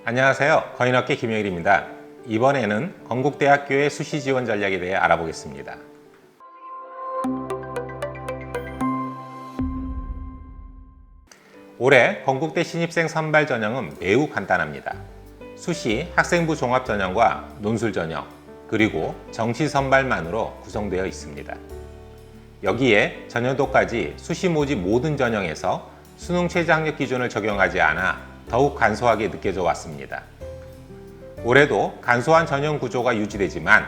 안녕하세요. 거인업계 김영일입니다. 이번에는 건국대학교의 수시 지원 전략에 대해 알아보겠습니다. 올해 건국대 신입생 선발 전형은 매우 간단합니다. 수시 학생부 종합 전형과 논술 전형, 그리고 정시 선발만으로 구성되어 있습니다. 여기에 전년도까지 수시 모집 모든 전형에서 수능 최저 학력 기준을 적용하지 않아 더욱 간소하게 느껴져 왔습니다. 올해도 간소한 전형 구조가 유지되지만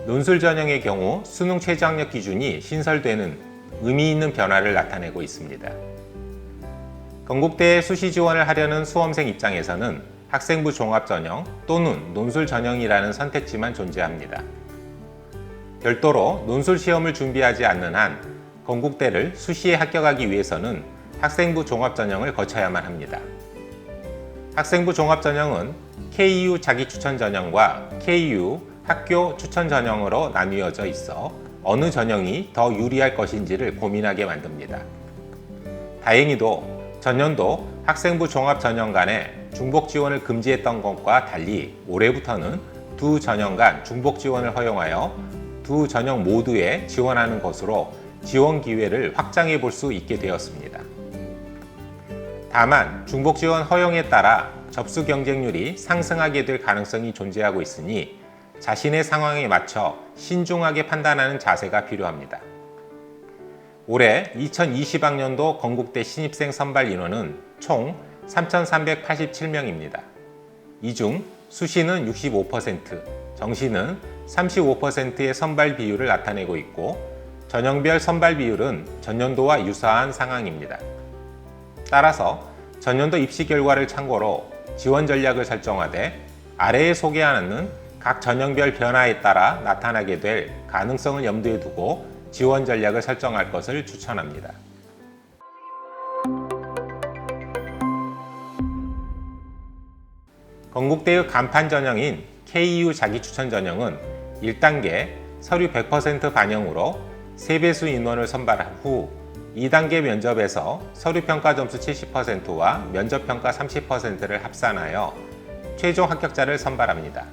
논술 전형의 경우 수능 최저 학력 기준이 신설되는 의미 있는 변화를 나타내고 있습니다. 건국대에 수시 지원을 하려는 수험생 입장에서는 학생부 종합 전형 또는 논술 전형이라는 선택지만 존재합니다. 별도로 논술 시험을 준비하지 않는 한 건국대를 수시에 합격하기 위해서는 학생부 종합 전형을 거쳐야만 합니다. 학생부 종합 전형은 KU 자기 추천 전형과 KU 학교 추천 전형으로 나뉘어져 있어 어느 전형이 더 유리할 것인지를 고민하게 만듭니다. 다행히도 전년도 학생부 종합 전형 간에 중복 지원을 금지했던 것과 달리 올해부터는 두 전형 간 중복 지원을 허용하여 두 전형 모두에 지원하는 것으로 지원 기회를 확장해 볼 수 있게 되었습니다. 다만 중복 지원 허용에 따라 접수 경쟁률이 상승하게 될 가능성이 존재하고 있으니 자신의 상황에 맞춰 신중하게 판단하는 자세가 필요합니다. 올해 2020학년도 건국대 신입생 선발 인원은 총 3,387명입니다. 이 중 수시는 65%, 정시는 35%의 선발 비율을 나타내고 있고 전형별 선발 비율은 전년도와 유사한 상황입니다. 따라서 전년도 입시 결과를 참고로 지원 전략을 설정하되 아래에 소개하는 각 전형별 변화에 따라 나타나게 될 가능성을 염두에 두고 지원 전략을 설정할 것을 추천합니다. 건국대의 간판 전형인 KU 자기추천 전형은 1단계 서류 100% 반영으로 3배수 인원을 선발한 후 2단계 면접에서 서류 평가 점수 70%와 면접 평가 30%를 합산하여 최종 합격자를 선발합니다.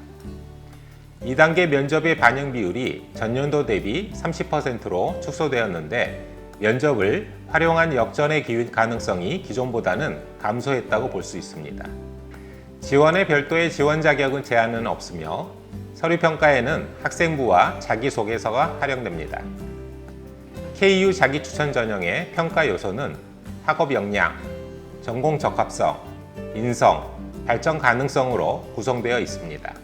2단계 면접의 반영 비율이 전년도 대비 30%로 축소되었는데 면접을 활용한 역전의 가능성이 기존보다는 감소했다고 볼 수 있습니다. 지원에 별도의 지원 자격은 제한은 없으며 서류 평가에는 학생부와 자기소개서가 활용됩니다. KU 자기추천 전형의 평가 요소는 학업 역량, 전공 적합성, 인성, 발전 가능성으로 구성되어 있습니다.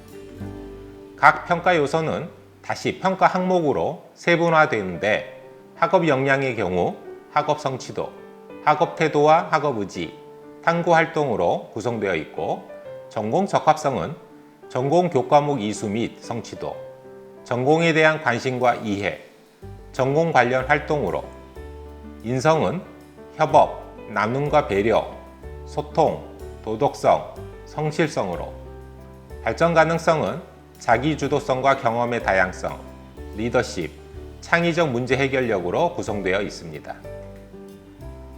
각 평가 요소는 다시 평가 항목으로 세분화되는데 학업 역량의 경우 학업 성취도, 학업 태도와 학업 의지, 탐구 활동으로 구성되어 있고 전공 적합성은 전공 교과목 이수 및 성취도, 전공에 대한 관심과 이해, 전공 관련 활동으로, 인성은 협업, 나눔과 배려, 소통, 도덕성, 성실성으로, 발전 가능성은 자기주도성과 경험의 다양성, 리더십, 창의적 문제 해결력으로 구성되어 있습니다.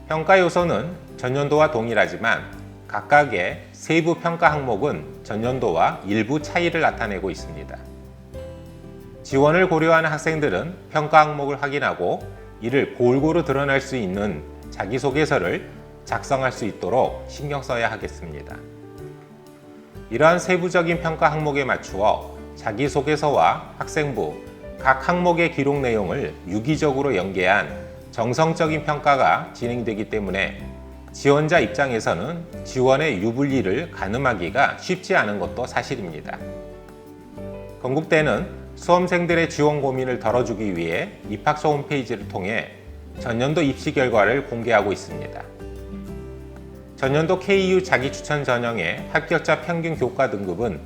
평가 요소는 전년도와 동일하지만 각각의 세부 평가 항목은 전년도와 일부 차이를 나타내고 있습니다. 지원을 고려하는 학생들은 평가 항목을 확인하고 이를 골고루 드러낼 수 있는 자기소개서를 작성할 수 있도록 신경 써야 하겠습니다. 이러한 세부적인 평가 항목에 맞추어 자기소개서와 학생부, 각 항목의 기록 내용을 유기적으로 연계한 정성적인 평가가 진행되기 때문에 지원자 입장에서는 지원의 유불리를 가늠하기가 쉽지 않은 것도 사실입니다. 건국대는 수험생들의 지원 고민을 덜어주기 위해 입학처 홈페이지를 통해 전년도 입시 결과를 공개하고 있습니다. 전년도 KU 자기추천 전형의 합격자 평균 교과 등급은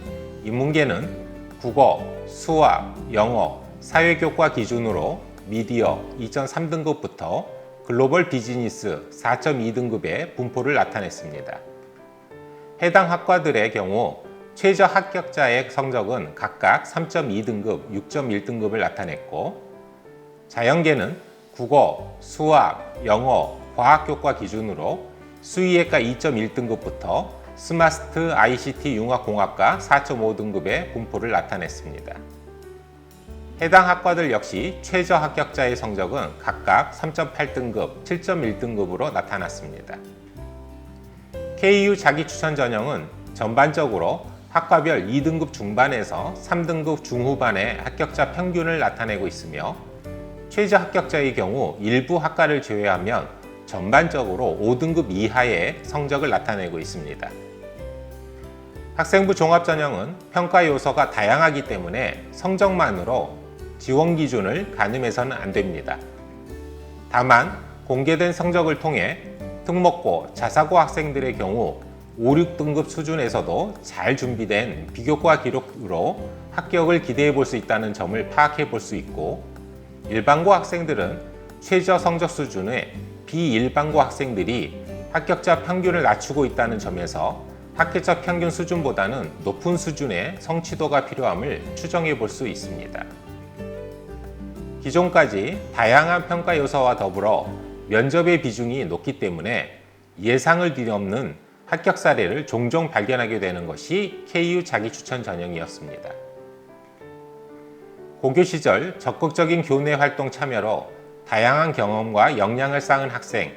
인문계는 국어, 수학, 영어, 사회교과 기준으로 미디어 2.3등급부터 글로벌 비즈니스 4.2등급의 분포를 나타냈습니다. 해당 학과들의 경우 최저 합격자의 성적은 각각 3.2등급, 6.1등급을 나타냈고 자연계는 국어, 수학, 영어, 과학교과 기준으로 수의예과 2.1등급부터 스마스트 ICT 융합공학과 4.5등급의 분포를 나타냈습니다. 해당 학과들 역시 최저 합격자의 성적은 각각 3.8등급, 7.1등급으로 나타났습니다. KU 자기추천 전형은 전반적으로 학과별 2등급 중반에서 3등급 중후반의 합격자 평균을 나타내고 있으며 최저 합격자의 경우 일부 학과를 제외하면 전반적으로 5등급 이하의 성적을 나타내고 있습니다. 학생부 종합전형은 평가 요소가 다양하기 때문에 성적만으로 지원 기준을 가늠해서는 안 됩니다. 다만 공개된 성적을 통해 특목고, 자사고 학생들의 경우 5, 6등급 수준에서도 잘 준비된 비교과 기록으로 합격을 기대해 볼 수 있다는 점을 파악해 볼 수 있고, 일반고 학생들은 최저 성적 수준의 비일반고 학생들이 합격자 평균을 낮추고 있다는 점에서 합격자 평균 수준보다는 높은 수준의 성취도가 필요함을 추정해 볼 수 있습니다. 기존까지 다양한 평가 요소와 더불어 면접의 비중이 높기 때문에 예상을 뒤엎는 합격 사례를 종종 발견하게 되는 것이 KU 자기추천 전형이었습니다. 고교 시절 적극적인 교내 활동 참여로 다양한 경험과 역량을 쌓은 학생,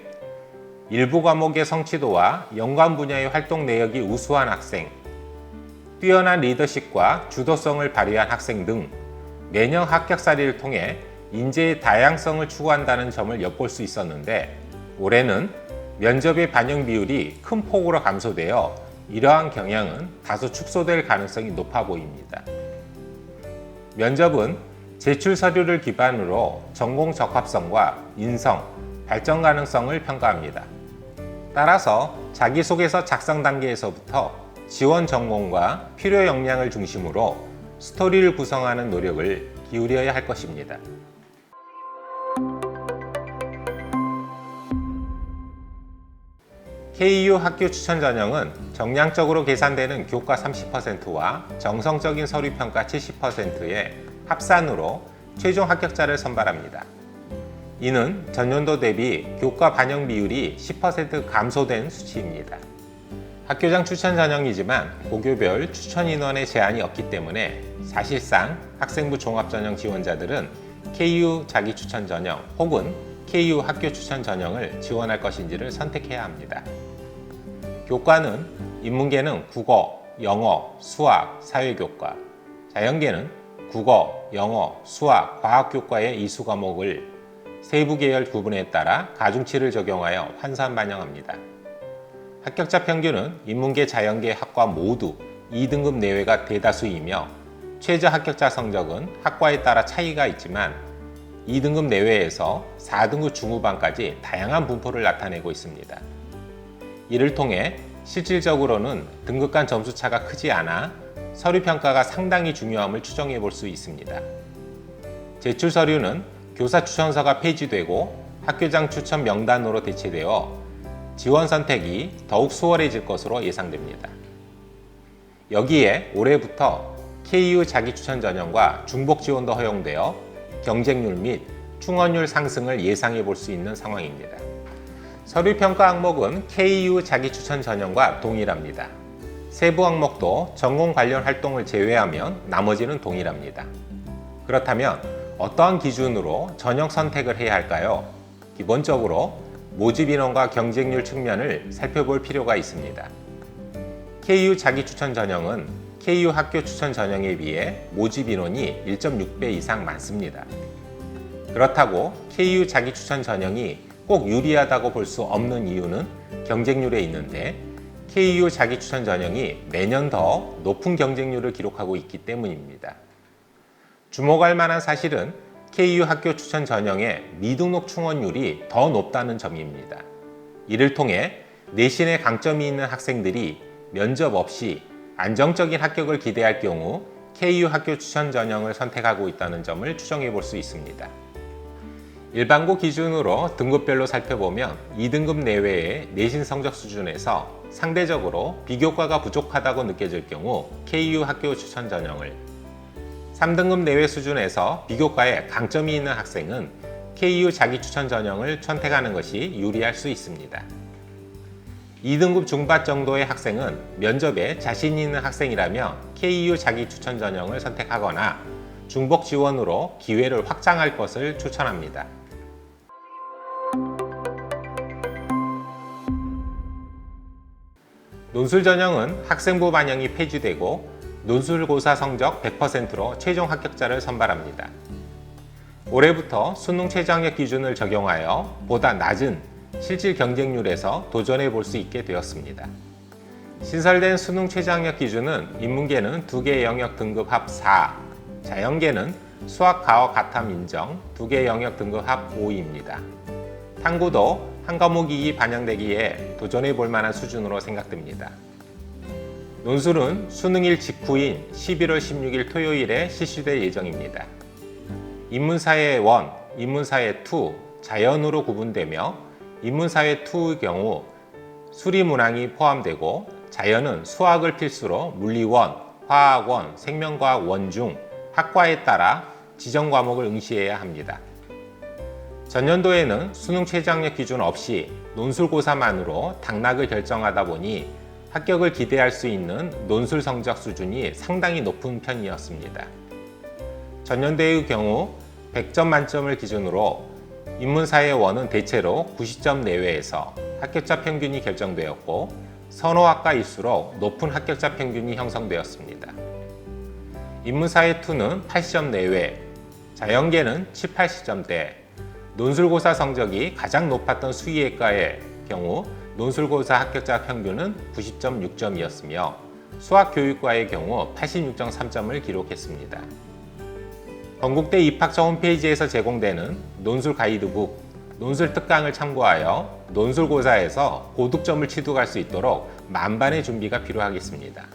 일부 과목의 성취도와 연관 분야의 활동 내역이 우수한 학생, 뛰어난 리더십과 주도성을 발휘한 학생 등 매년 합격 사례를 통해 인재의 다양성을 추구한다는 점을 엿볼 수 있었는데, 올해는 면접의 반영 비율이 큰 폭으로 감소되어 이러한 경향은 다소 축소될 가능성이 높아 보입니다. 면접은 제출 서류를 기반으로 전공 적합성과 인성, 발전 가능성을 평가합니다. 따라서 자기소개서 작성 단계에서부터 지원 전공과 필요 역량을 중심으로 스토리를 구성하는 노력을 기울여야 할 것입니다. KU 학교 추천 전형은 정량적으로 계산되는 교과 30%와 정성적인 서류 평가 70%의 합산으로 최종 합격자를 선발합니다. 이는 전년도 대비 교과 반영 비율이 10% 감소된 수치입니다. 학교장 추천 전형이지만 고교별 추천 인원의 제한이 없기 때문에 사실상 학생부 종합전형 지원자들은 KU 자기추천 전형 혹은 KU 학교 추천 전형을 지원할 것인지를 선택해야 합니다. 교과는 인문계는 국어, 영어, 수학, 사회교과, 자연계는 국어, 영어, 수학, 과학교과의 이수 과목을 세부 계열 구분에 따라 가중치를 적용하여 환산 반영합니다. 합격자 평균은 인문계, 자연계 학과 모두 2등급 내외가 대다수이며 최저 합격자 성적은 학과에 따라 차이가 있지만 2등급 내외에서 4등급 중후반까지 다양한 분포를 나타내고 있습니다. 이를 통해 실질적으로는 등급 간 점수 차가 크지 않아 서류 평가가 상당히 중요함을 추정해 볼 수 있습니다. 제출 서류는 교사 추천서가 폐지되고 학교장 추천 명단으로 대체되어 지원 선택이 더욱 수월해질 것으로 예상됩니다. 여기에 올해부터 KU 자기추천 전형과 중복 지원도 허용되어 경쟁률 및 충원율 상승을 예상해 볼 수 있는 상황입니다. 서류 평가 항목은 KU 자기추천 전형과 동일합니다. 세부 항목도 전공 관련 활동을 제외하면 나머지는 동일합니다. 그렇다면 어떠한 기준으로 전형 선택을 해야 할까요? 기본적으로 모집 인원과 경쟁률 측면을 살펴볼 필요가 있습니다. KU 자기추천 전형은 KU 학교 추천 전형에 비해 모집 인원이 1.6배 이상 많습니다. 그렇다고 KU 자기추천 전형이 꼭 유리하다고 볼 수 없는 이유는 경쟁률에 있는데, KU 자기추천 전형이 매년 더 높은 경쟁률을 기록하고 있기 때문입니다. 주목할 만한 사실은 KU 학교 추천 전형의 미등록 충원율이 더 높다는 점입니다. 이를 통해 내신에 강점이 있는 학생들이 면접 없이 안정적인 합격을 기대할 경우 KU 학교 추천 전형을 선택하고 있다는 점을 추정해 볼 수 있습니다. 일반고 기준으로 등급별로 살펴보면 2등급 내외의 내신 성적 수준에서 상대적으로 비교과가 부족하다고 느껴질 경우 KU 학교 추천 전형을, 3등급 내외 수준에서 비교과에 강점이 있는 학생은 KU 자기추천 전형을 선택하는 것이 유리할 수 있습니다. 2등급 중반 정도의 학생은 면접에 자신 있는 학생이라면 KU 자기추천 전형을 선택하거나 중복 지원으로 기회를 확장할 것을 추천합니다. 논술 전형은 학생부 반영이 폐지되고 논술고사 성적 100%로 최종 합격자를 선발합니다. 올해부터 수능 최저학력 기준을 적용하여 보다 낮은 실질 경쟁률에서 도전해 볼 수 있게 되었습니다. 신설된 수능 최저학력 기준은 인문계는 2개 영역 등급 합 4, 자연계는 수학, 과학, 가탐 인정 2개 영역 등급 합 5입니다. 탐구도 한 과목이 반영되기에 도전해 볼 만한 수준으로 생각됩니다. 논술은 수능일 직후인 11월 16일 토요일에 실시될 예정입니다. 인문사회 1, 인문사회 2, 자연으로 구분되며 인문사회 2의 경우 수리문항이 포함되고 자연은 수학을 필수로 물리 1, 화학 1, 생명과학 1 중 학과에 따라 지정 과목을 응시해야 합니다. 전년도에는 수능 최저학력 기준 없이 논술고사만으로 당락을 결정하다 보니 합격을 기대할 수 있는 논술 성적 수준이 상당히 높은 편이었습니다. 전년도의 경우 100점 만점을 기준으로 인문사회 1은 대체로 90점 내외에서 합격자 평균이 결정되었고 선호 학과일수록 높은 합격자 평균이 형성되었습니다. 인문사회 2는 80점 내외, 자연계는 7, 80점대, 논술고사 성적이 가장 높았던 수의학과의 경우 논술고사 합격자 평균은 90.6점이었으며 수학교육과의 경우 86.3점을 기록했습니다. 건국대 입학처 홈페이지에서 제공되는 논술 가이드북, 논술 특강을 참고하여 논술고사에서 고득점을 취득할 수 있도록 만반의 준비가 필요하겠습니다.